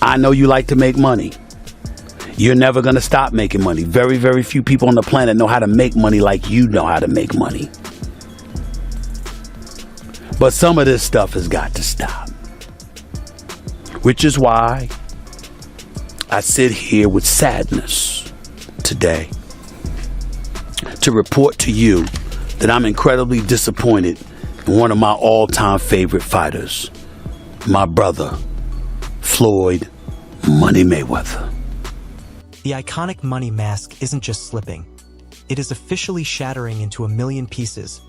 I know you like to make money. You're never going to stop making money. Very, very few people on the planet know how to make money like you know how to make money. But some of this stuff has got to stop. Which is why I sit here with sadness today to report to you that I'm incredibly disappointed in one of my all-time favorite fighters, my brother, Floyd Money Mayweather. The iconic money mask isn't just slipping. It is officially shattering into a million pieces,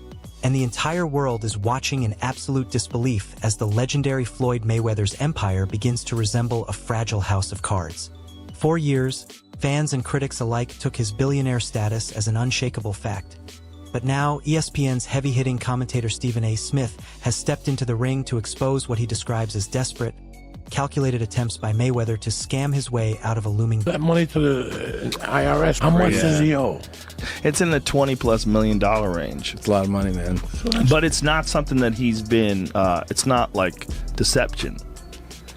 and the entire world is watching in absolute disbelief as the legendary Floyd Mayweather's empire begins to resemble a fragile house of cards. For years, fans and critics alike took his billionaire status as an unshakable fact. But now, ESPN's heavy-hitting commentator Stephen A. Smith has stepped into the ring to expose what he describes as desperate, calculated attempts by Mayweather to scam his way out of a looming... That money to the IRS, how much does he owe? It's in the $20+ million range. It's a lot of money, man. But it's not something that he's been, it's not like deception.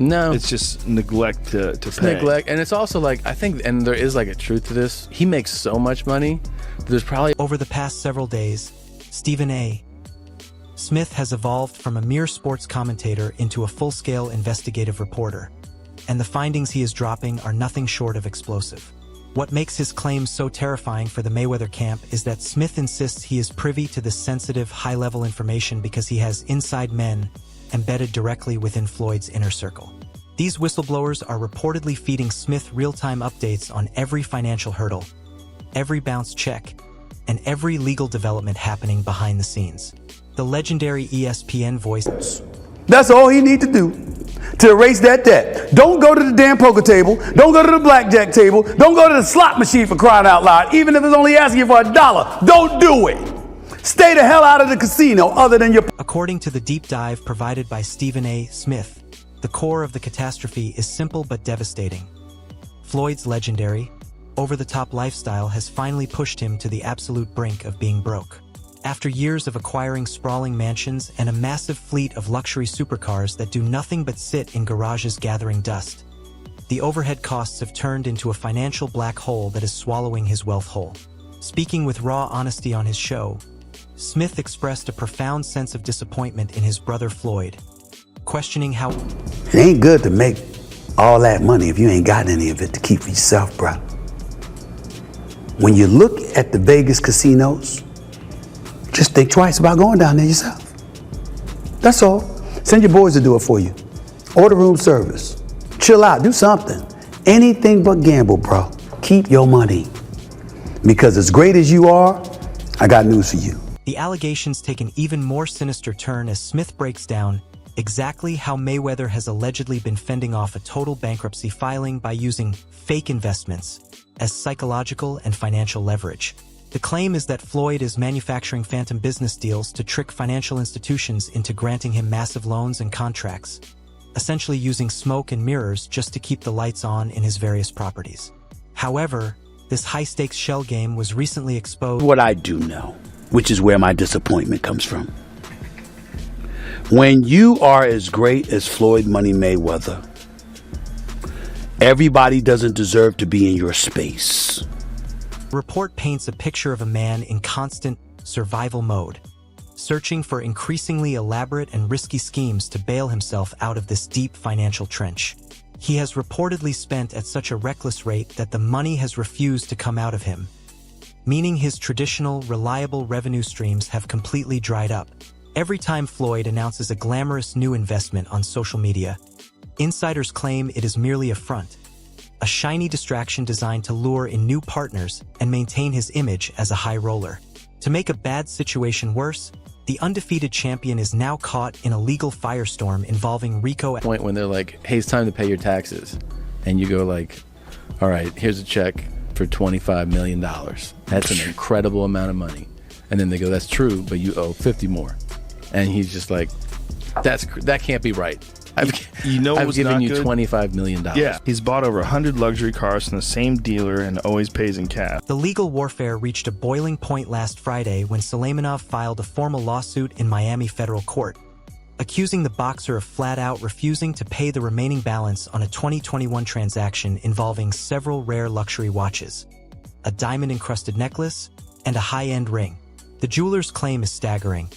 No. It's just neglect to pay. Neglect, and it's also like, I think, and there is like a truth to this, he makes so much money, there's probably... Over the past several days, Stephen A. Smith has evolved from a mere sports commentator into a full-scale investigative reporter, and the findings he is dropping are nothing short of explosive. What makes his claims so terrifying for the Mayweather camp is that Smith insists he is privy to this sensitive, high-level information because he has inside men embedded directly within Floyd's inner circle. These whistleblowers are reportedly feeding Smith real-time updates on every financial hurdle, every bounced check, and every legal development happening behind the scenes. The legendary ESPN voice... That's all he need to do to erase that debt. Don't go to the damn poker table. Don't go to the blackjack table. Don't go to the slot machine, for crying out loud, even if it's only asking you for $1. Don't do it. Stay the hell out of the casino other than your... According to the deep dive provided by Stephen A. Smith, the core of the catastrophe is simple but devastating. Floyd's legendary, over-the-top lifestyle has finally pushed him to the absolute brink of being broke. After years of acquiring sprawling mansions and a massive fleet of luxury supercars that do nothing but sit in garages gathering dust, the overhead costs have turned into a financial black hole that is swallowing his wealth whole. Speaking with raw honesty on his show, Smith expressed a profound sense of disappointment in his brother Floyd, questioning how... It ain't good to make all that money if you ain't got any of it to keep for yourself, bro. When you look at the Vegas casinos, just think twice about going down there yourself. That's all. Send your boys to do it for you. Order room service. Chill out, do something. Anything but gamble, bro. Keep your money. Because as great as you are, I got news for you. The allegations take an even more sinister turn as Smith breaks down exactly how Mayweather has allegedly been fending off a total bankruptcy filing by using fake investments as psychological and financial leverage. The claim is that Floyd is manufacturing phantom business deals to trick financial institutions into granting him massive loans and contracts, essentially using smoke and mirrors just to keep the lights on in his various properties. However, this high-stakes shell game was recently exposed. What I do know, which is where my disappointment comes from. When you are as great as Floyd Money Mayweather, everybody doesn't deserve to be in your space. The report paints a picture of a man in constant survival mode, searching for increasingly elaborate and risky schemes to bail himself out of this deep financial trench. He has reportedly spent at such a reckless rate that the money has refused to come out of him, meaning his traditional, reliable revenue streams have completely dried up. Every time Floyd announces a glamorous new investment on social media, insiders claim it is merely a front, a shiny distraction designed to lure in new partners and maintain his image as a high roller. To make a bad situation worse, the undefeated champion is now caught in a legal firestorm involving RICO. Point when they're like, hey, it's time to pay your taxes. And you go like, all right, here's a check for $25 million. That's an incredible amount of money. And then they go, that's true, but you owe 50 more. And he's just like, that can't be right. I've given you $25 million. Yeah, he's bought over 100 luxury cars from the same dealer and always pays in cash. The legal warfare reached a boiling point last Friday when Suleimanov filed a formal lawsuit in Miami federal court, accusing the boxer of flat-out refusing to pay the remaining balance on a 2021 transaction involving several rare luxury watches, a diamond-encrusted necklace, and a high-end ring. The jeweler's claim is staggering.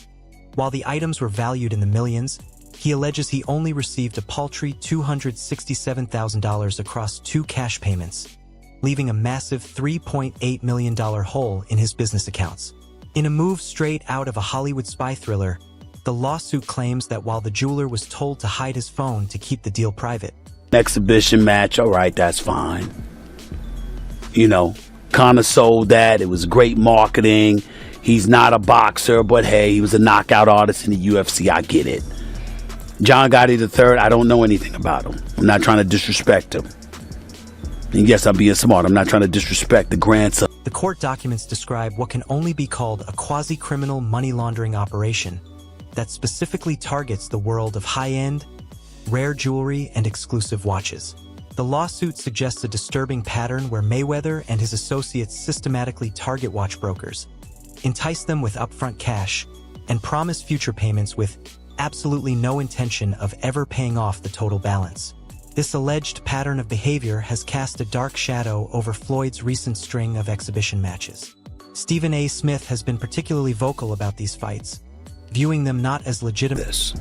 While the items were valued in the millions, he alleges he only received a paltry $267,000 across 2 cash payments, leaving a massive $3.8 million hole in his business accounts. In a move straight out of a Hollywood spy thriller, the lawsuit claims that while the jeweler was told to hide his phone to keep the deal private, Exhibition match, all right, that's fine. You know, kind of sold that. It was great marketing. He's not a boxer, but hey, he was a knockout artist in the UFC. I get it. John Gotti III, I don't know anything about him. I'm not trying to disrespect him. And yes, I'm being smart. I'm not trying to disrespect the grandson. the court documents describe what can only be called a quasi-criminal money laundering operation that specifically targets the world of high-end, rare jewelry, and exclusive watches. The lawsuit suggests a disturbing pattern where Mayweather and his associates systematically target watch brokers, entice them with upfront cash, and promise future payments with absolutely no intention of ever paying off the total balance. This alleged pattern of behavior has cast a dark shadow over Floyd's recent string of exhibition matches. Stephen A. Smith has been particularly vocal about these fights, viewing them not as legitimate.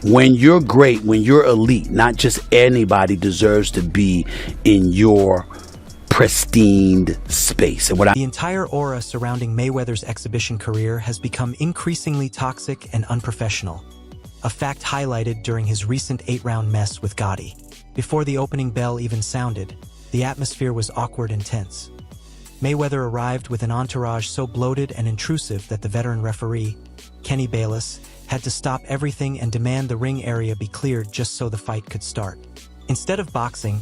When you're great, when you're elite, not just anybody deserves to be in your pristine space. And The entire aura surrounding Mayweather's exhibition career has become increasingly toxic and unprofessional, a fact highlighted during his recent 8-round mess with Gotti. Before the opening bell even sounded, the atmosphere was awkward and tense. Mayweather arrived with an entourage so bloated and intrusive that the veteran referee, Kenny Bayless, had to stop everything and demand the ring area be cleared just so the fight could start. Instead of boxing,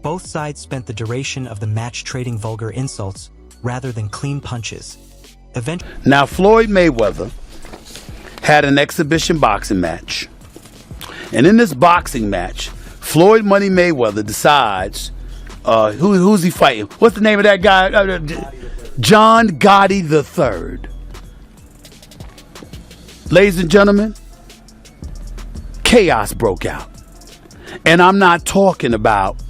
both sides spent the duration of the match trading vulgar insults rather than clean punches. Now, Floyd Mayweather had an exhibition boxing match. And in this boxing match, Floyd Money Mayweather decides, who's he fighting? What's the name of that guy? John Gotti III. Ladies and gentlemen, chaos broke out. And I'm not talking about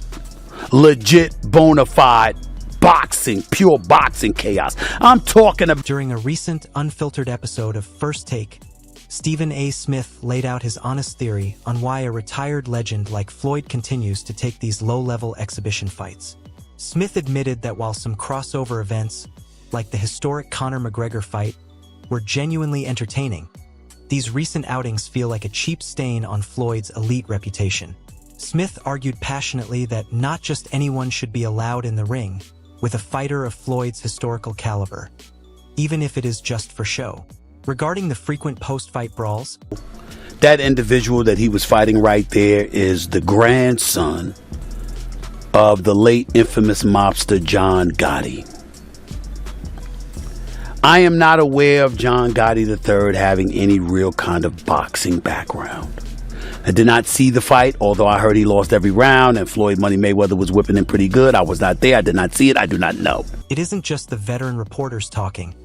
legit, bona fide boxing, pure boxing chaos. I'm talking about... During a recent unfiltered episode of First Take, Stephen A. Smith laid out his honest theory on why a retired legend like Floyd continues to take these low-level exhibition fights. Smith admitted that while some crossover events, like the historic Conor McGregor fight, were genuinely entertaining, these recent outings feel like a cheap stain on Floyd's elite reputation. Smith argued passionately that not just anyone should be allowed in the ring with a fighter of Floyd's historical caliber, even if it is just for show. Regarding the frequent post-fight brawls, that individual that he was fighting right there is the grandson of the late infamous mobster John Gotti. I am not aware of John Gotti III having any real kind of boxing background. I did not see the fight, although I heard he lost every round and Floyd Money Mayweather was whipping him pretty good. I was not there. I did not see it. I do not know. It isn't just the veteran reporters talking.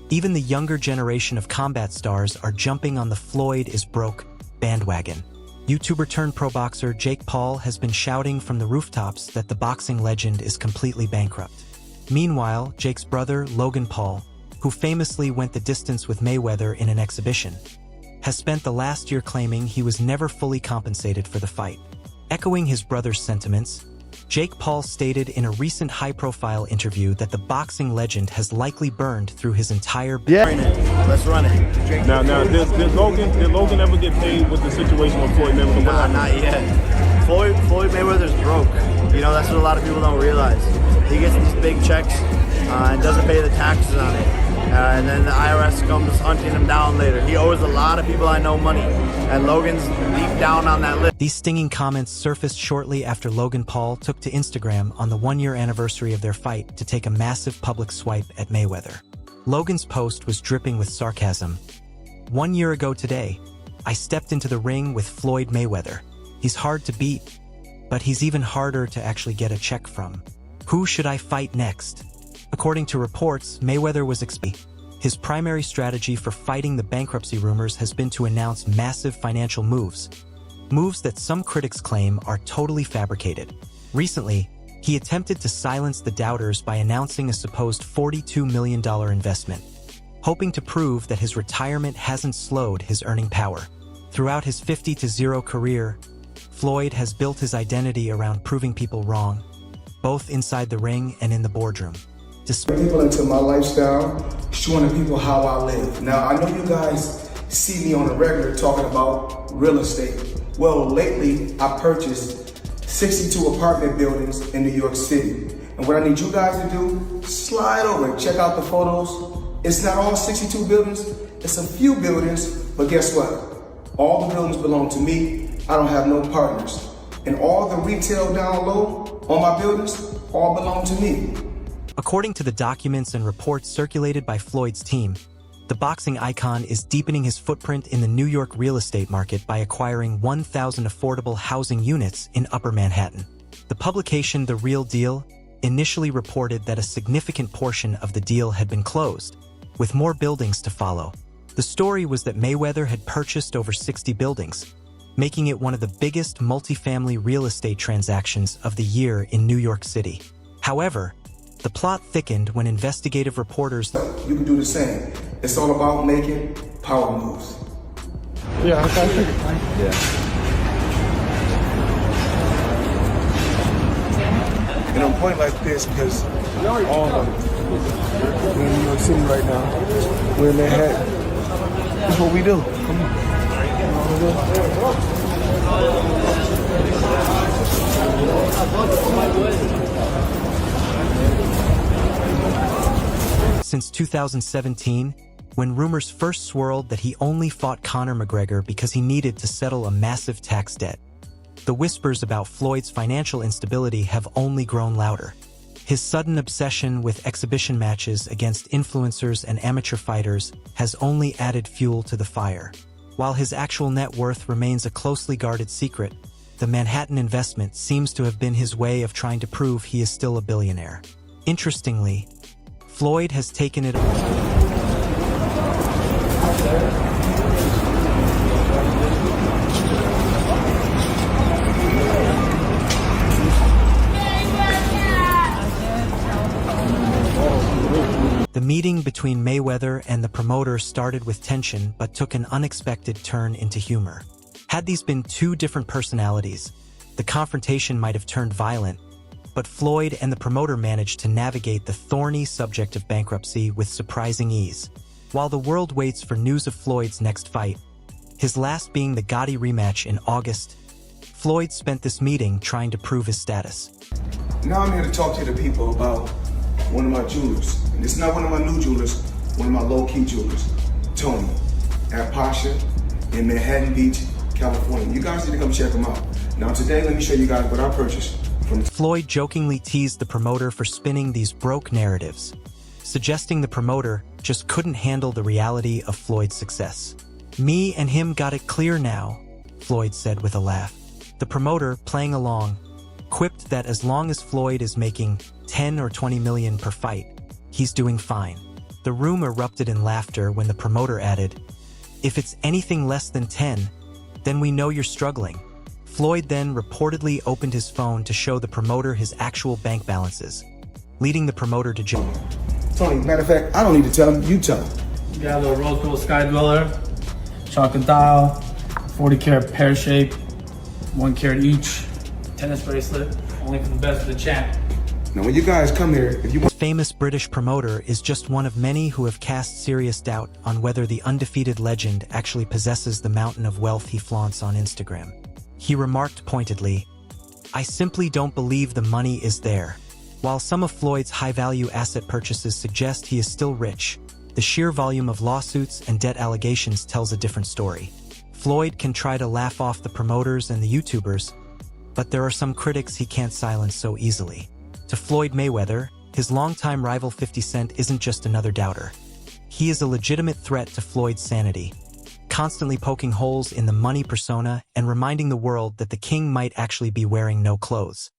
Even the younger generation of combat stars are jumping on the Floyd is broke bandwagon. YouTuber turned pro boxer Jake Paul has been shouting from the rooftops that the boxing legend is completely bankrupt. Meanwhile, Jake's brother, Logan Paul, who famously went the distance with Mayweather in an exhibition, has spent the last year claiming he was never fully compensated for the fight. Echoing his brother's sentiments, Jake Paul stated in a recent high-profile interview that the boxing legend has likely burned through his entire... Let's run it. Now, did Logan ever get paid with the situation with Floyd Mayweather? Nah, not yet. Floyd Mayweather's broke. You know, that's what a lot of people don't realize. He gets these big checks and doesn't pay the taxes on it. And then the IRS comes hunting him down later. He owes a lot of people I know money, and Logan's deep down on that list. These stinging comments surfaced shortly after Logan Paul took to Instagram on the 1-year anniversary of their fight to take a massive public swipe at Mayweather. Logan's post was dripping with sarcasm. 1 year ago today, I stepped into the ring with Floyd Mayweather. He's hard to beat, but he's even harder to actually get a check from. Who should I fight next? According to reports, Mayweather was His primary strategy for fighting the bankruptcy rumors has been to announce massive financial moves that some critics claim are totally fabricated. Recently, he attempted to silence the doubters by announcing a supposed $42 million investment, hoping to prove that his retirement hasn't slowed his earning power. Throughout his 50-0 career, Floyd has built his identity around proving people wrong, both inside the ring and in the boardroom. People into my lifestyle, showing people how I live. Now, I know you guys see me on a regular talking about real estate. Well, lately, I purchased 62 apartment buildings in New York City. And what I need you guys to do, slide over and check out the photos. It's not all 62 buildings, it's a few buildings, but guess what? All the buildings belong to me. I don't have no partners. And all the retail down low on my buildings all belong to me. According to the documents and reports circulated by Floyd's team, the boxing icon is deepening his footprint in the New York real estate market by acquiring 1,000 affordable housing units in Upper Manhattan. The publication The Real Deal initially reported that a significant portion of the deal had been closed, with more buildings to follow. The story was that Mayweather had purchased over 60 buildings, making it one of the biggest multifamily real estate transactions of the year in New York City. However, the plot thickened when investigative reporters... You can do the same. It's all about making power moves. Yeah, I figured. And I'm pointing like this because all of them, we're in New York City right now. We're in Manhattan. That's what we do. Come on. Since 2017, when rumors first swirled that he only fought Conor McGregor because he needed to settle a massive tax debt, the whispers about Floyd's financial instability have only grown louder. His sudden obsession with exhibition matches against influencers and amateur fighters has only added fuel to the fire. While his actual net worth remains a closely guarded secret, the Manhattan investment seems to have been his way of trying to prove he is still a billionaire. Interestingly, Floyd has taken it... The meeting between Mayweather and the promoter started with tension but took an unexpected turn into humor. Had these been two different personalities, the confrontation might have turned violent, but Floyd and the promoter managed to navigate the thorny subject of bankruptcy with surprising ease. While the world waits for news of Floyd's next fight, his last being the Gotti rematch in August, Floyd spent this meeting trying to prove his status. Now I'm here to talk to the people about one of my jewelers. And it's not one of my new jewelers, one of my low-key jewelers, Tony, at Pasha in Manhattan Beach, California. You guys need to come check him out. Now today, let me show you guys what I purchased from... Floyd jokingly teased the promoter for spinning these broke narratives, suggesting the promoter just couldn't handle the reality of Floyd's success. "Me and him got it clear now," Floyd said with a laugh. The promoter, playing along, quipped that as long as Floyd is making 10 or 20 million per fight, he's doing fine. The room erupted in laughter when the promoter added, "If it's anything less than 10, then we know you're struggling." Floyd then reportedly opened his phone to show the promoter his actual bank balances, leading the promoter to jail. Tony, matter of fact, I don't need to tell him, you tell him. You got a little rose gold sky dweller, chocolate dial, 40 karat pear shape, 1 carat each, tennis bracelet, only for the best of the champ. Now when you guys come here, if you want... Famous British promoter is just one of many who have cast serious doubt on whether the undefeated legend actually possesses the mountain of wealth he flaunts on Instagram. He remarked pointedly, "I simply don't believe the money is there." While some of Floyd's high-value asset purchases suggest he is still rich, the sheer volume of lawsuits and debt allegations tells a different story. Floyd can try to laugh off the promoters and the YouTubers, but there are some critics he can't silence so easily. To Floyd Mayweather, his longtime rival 50 Cent isn't just another doubter. He is a legitimate threat to Floyd's sanity, constantly poking holes in the money persona and reminding the world that the king might actually be wearing no clothes.